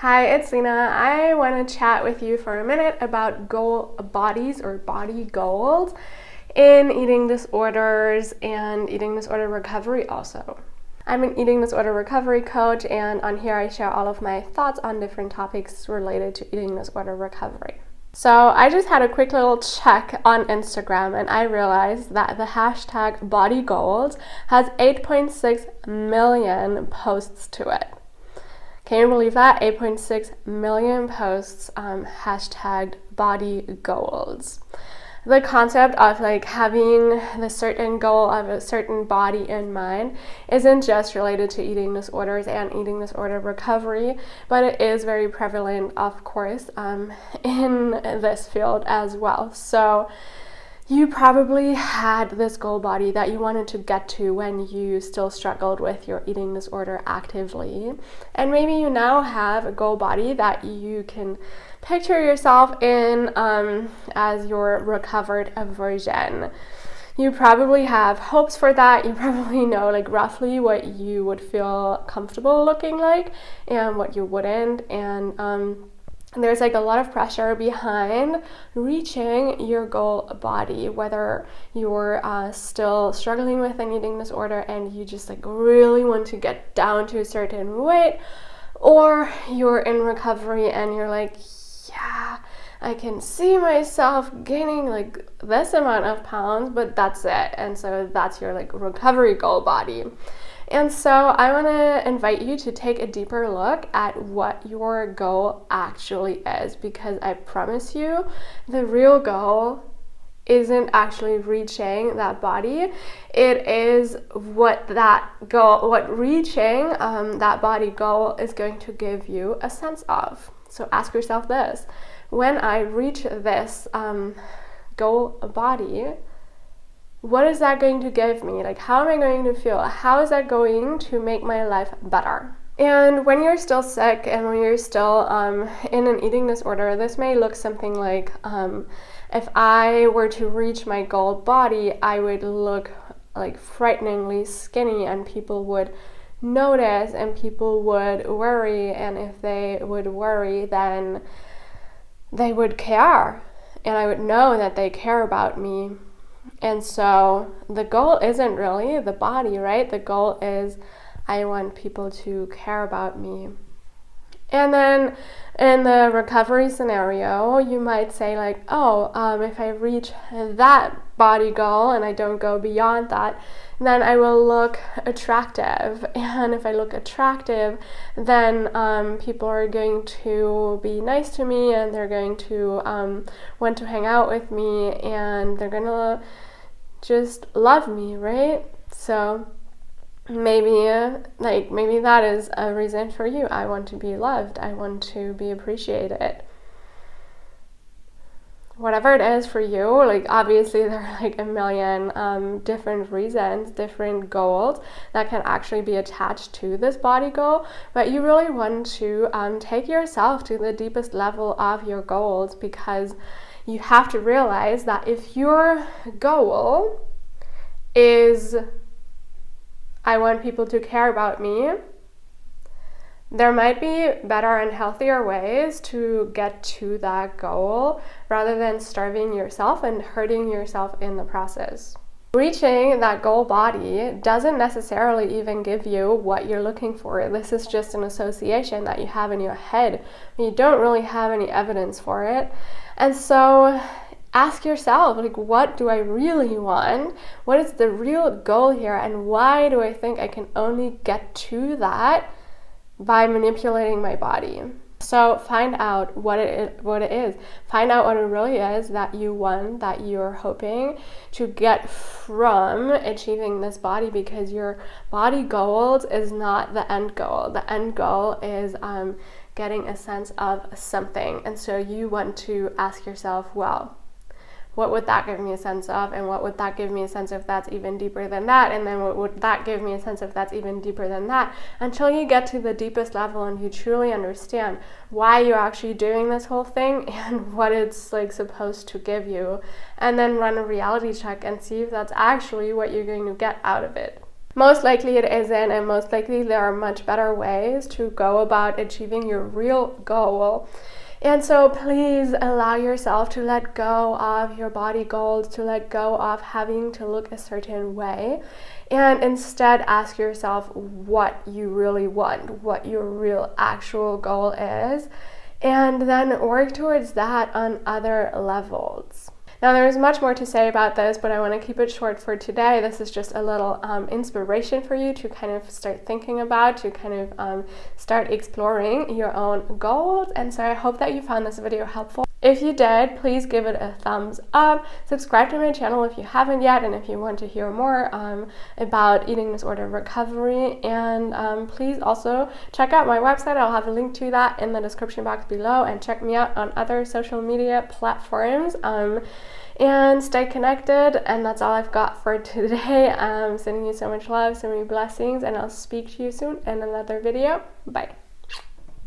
Hi, it's Lena. I want to chat with you for a minute about goal bodies or body goals in eating disorders and eating disorder recovery also. I'm an eating disorder recovery coach, and on here I share all of my thoughts on different topics related to eating disorder recovery. So I just had a quick little check on Instagram and I realized that the hashtag body goals has 8.6 million posts to it. Can you believe that? 8.6 million posts hashtagged body goals. The concept of having the certain goal of a certain body in mind isn't just related to eating disorders and eating disorder recovery, but it is very prevalent, of course, in this field as well. So you probably had this goal body that you wanted to get to when you still struggled with your eating disorder actively. And maybe you now have a goal body that you can picture yourself in as your recovered version. You probably have hopes for that. You probably know roughly what you would feel comfortable looking like and what you wouldn't. And there's a lot of pressure behind reaching your goal body, whether you're still struggling with an eating disorder and you just really want to get down to a certain weight, or you're in recovery and you're yeah, I can see myself gaining this amount of pounds, but that's it. And so that's your recovery goal body. And so I want to invite you to take a deeper look at what your goal actually is, because I promise you the real goal isn't actually reaching that body. It is what reaching that body goal is going to give you a sense of. So ask yourself this: when I reach this goal body, what is that going to give me? How am I going to feel? How is that going to make my life better? And when you're still sick and when you're still in an eating disorder, this may look something like, if I were to reach my goal body, I would look frighteningly skinny, and people would notice and people would worry. And if they would worry, then they would care. And I would know that they care about me. And so the goal isn't really the body, right? The goal is I want people to care about me. And then in the recovery scenario, you might say if I reach that body goal and I don't go beyond that, then I will look attractive. And if I look attractive, then people are going to be nice to me, and they're going to want to hang out with me, and they're going to just love me, right? So maybe that is a reason for you. I want to be loved. I want to be appreciated. Whatever it is for you, obviously there are a million different reasons, different goals that can actually be attached to this body goal, but you really want to take yourself to the deepest level of your goals, because you have to realize that if your goal is I want people to care about me, there might be better and healthier ways to get to that goal rather than starving yourself and hurting yourself in the process. Reaching that goal body doesn't necessarily even give you what you're looking for. This is just an association that you have in your head. You don't really have any evidence for it. And so ask yourself, what do I really want? What is the real goal here? And why do I think I can only get to that by manipulating my body? So find out what it is. Find out what it really is that you want, that you're hoping to get from achieving this body, because your body goals is not the end goal. The end goal is getting a sense of something. And so you want to ask yourself, well, what would that give me a sense of? And what would that give me a sense of that's even deeper than that? And then what would that give me a sense of that's even deeper than that? Until you get to the deepest level and you truly understand why you're actually doing this whole thing and what it's supposed to give you. And then run a reality check and see if that's actually what you're going to get out of it. Most likely it isn't, and most likely there are much better ways to go about achieving your real goal. And so please allow yourself to let go of your body goals, to let go of having to look a certain way, and instead ask yourself what you really want, what your real actual goal is, and then work towards that on other levels. Now, there's much more to say about this, but I want to keep it short for today. This is just a little inspiration for you to kind of start thinking about, to kind of start exploring your own goals. And so I hope that you found this video helpful. If you did, please give it a thumbs up. Subscribe to my channel if you haven't yet, and if you want to hear more about eating disorder recovery. And please also check out my website. I'll have a link to that in the description box below, and check me out on other social media platforms. And stay connected, and that's all I've got for today. I'm sending you so much love, so many blessings, and I'll speak to you soon in another video. Bye.